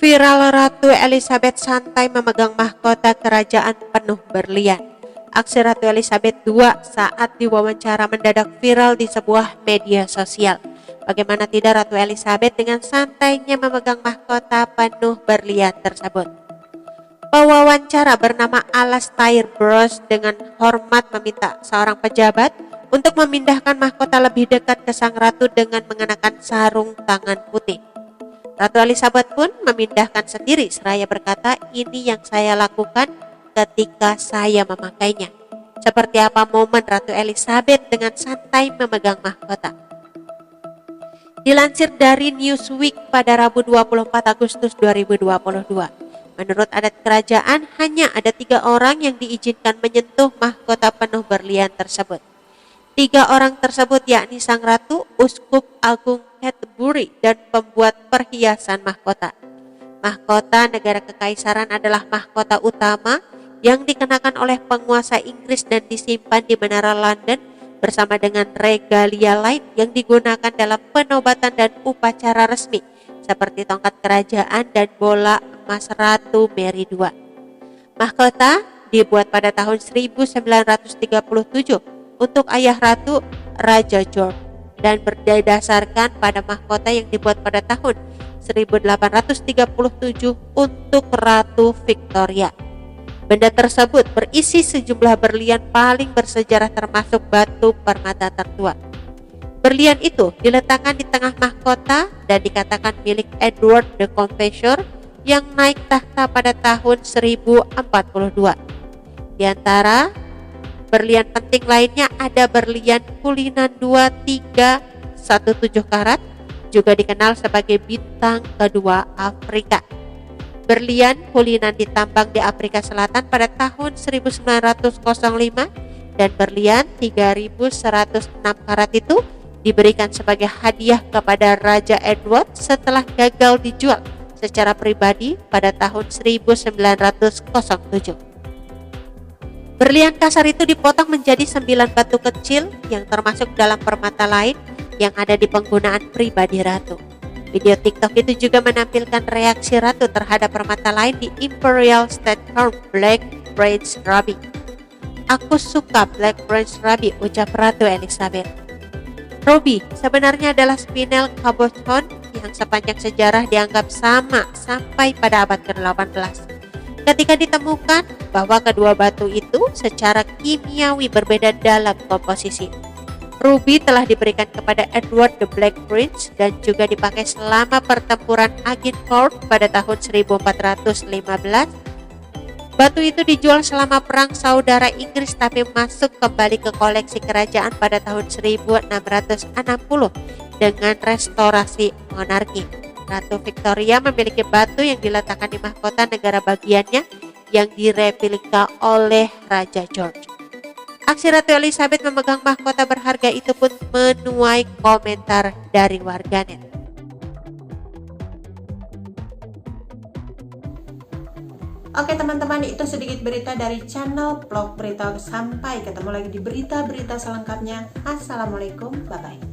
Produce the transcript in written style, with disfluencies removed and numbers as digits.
Viral Ratu Elizabeth santai memegang mahkota kerajaan penuh berlian. Aksi Ratu Elizabeth II saat diwawancara mendadak viral di sebuah media sosial. Bagaimana tidak Ratu Elizabeth dengan santainya memegang mahkota penuh berlian tersebut. Pewawancara bernama Alastair Bruce dengan hormat meminta seorang pejabat untuk memindahkan mahkota lebih dekat ke sang ratu dengan mengenakan sarung tangan putih. Ratu Elizabeth pun memindahkan sendiri seraya berkata, "Ini yang saya lakukan ketika saya memakainya." Seperti apa momen Ratu Elizabeth dengan santai memegang mahkota? Dilansir dari Newsweek pada Rabu 24 Agustus 2022, menurut adat kerajaan hanya ada 3 orang yang diizinkan menyentuh mahkota penuh berlian tersebut. 3 orang tersebut yakni sang ratu, uskup agung Canterbury, dan pembuat perhiasan mahkota. Mahkota negara kekaisaran adalah mahkota utama yang dikenakan oleh penguasa Inggris dan disimpan di Menara London bersama dengan regalia lain yang digunakan dalam penobatan dan upacara resmi seperti tongkat kerajaan dan bola emas Ratu Mary II. Mahkota dibuat pada tahun 1937 untuk ayah ratu, Raja George, dan berdasarkan pada mahkota yang dibuat pada tahun 1837 untuk Ratu Victoria. Benda tersebut berisi sejumlah berlian paling bersejarah termasuk batu permata tertua. Berlian itu diletakkan di tengah mahkota dan dikatakan milik Edward the Confessor yang naik tahta pada tahun 1042. Di antara berlian penting lainnya ada berlian Cullinan 2317 karat, juga dikenal sebagai bintang kedua Afrika. Berlian Cullinan ditambang di Afrika Selatan pada tahun 1905 dan berlian 3106 karat itu diberikan sebagai hadiah kepada Raja Edward setelah gagal dijual secara pribadi pada tahun 1907. Berlian kasar itu dipotong menjadi 9 batu kecil yang termasuk dalam permata lain yang ada di penggunaan pribadi ratu. Video TikTok itu juga menampilkan reaksi ratu terhadap permata lain di Imperial State Crown Black Prince Ruby. "Aku suka Black Prince Ruby," ucap Ratu Elizabeth. Ruby sebenarnya adalah spinel cabochon yang sepanjang sejarah dianggap sama sampai pada abad ke-18. Ketika ditemukan bahwa kedua batu itu secara kimiawi berbeda dalam komposisi. Ruby telah diberikan kepada Edward the Black Prince dan juga dipakai selama pertempuran Agincourt pada tahun 1415. Batu itu dijual selama perang saudara Inggris tapi masuk kembali ke koleksi kerajaan pada tahun 1660 dengan restorasi monarki. Ratu Victoria memiliki batu yang diletakkan di mahkota negara bagiannya yang direplika oleh Raja George. Aksi Ratu Elizabeth memegang mahkota berharga itu pun menuai komentar dari warganet. Oke teman-teman, itu sedikit berita dari channel Vlog Berita. Sampai ketemu lagi di berita-berita selengkapnya. Assalamualaikum, bye-bye.